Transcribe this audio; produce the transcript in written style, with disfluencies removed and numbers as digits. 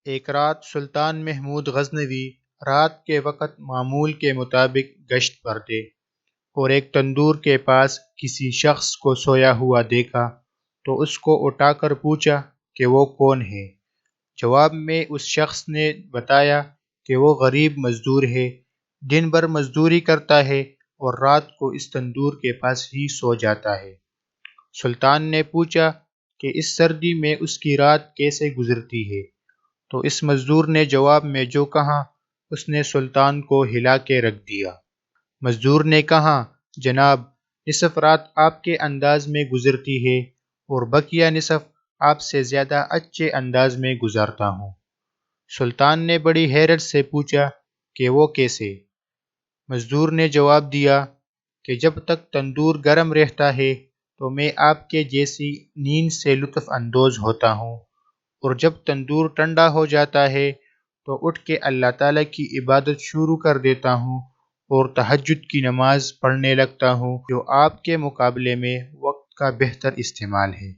ایک رات سلطان محمود غزنوی رات کے وقت معمول کے مطابق گشت پر تھے اور ایک تندور کے پاس کسی شخص کو سویا ہوا دیکھا تو اس کو اٹھا کر پوچھا کہ وہ کون ہے۔ جواب میں اس شخص نے بتایا کہ وہ غریب مزدور ہے، دن بھر مزدوری کرتا ہے اور رات کو اس تندور کے پاس ہی سو جاتا ہے۔ سلطان نے پوچھا کہ اس سردی میں اس کی رات کیسے گزرتی ہے؟ تو اس مزدور نے جواب میں جو کہا اس نے سلطان کو ہلا کے رکھ دیا۔ مزدور نے کہا، جناب، نصف رات آپ کے انداز میں گزرتی ہے اور بقیہ نصف آپ سے زیادہ اچھے انداز میں گزارتا ہوں۔ سلطان نے بڑی حیرت سے پوچھا کہ وہ کیسے؟ مزدور نے جواب دیا کہ جب تک تندور گرم رہتا ہے تو میں آپ کے جیسی نیند سے لطف اندوز ہوتا ہوں، اور جب تندور ٹھنڈا ہو جاتا ہے تو اٹھ کے اللہ تعالیٰ کی عبادت شروع کر دیتا ہوں اور تہجد کی نماز پڑھنے لگتا ہوں، جو آپ کے مقابلے میں وقت کا بہتر استعمال ہے۔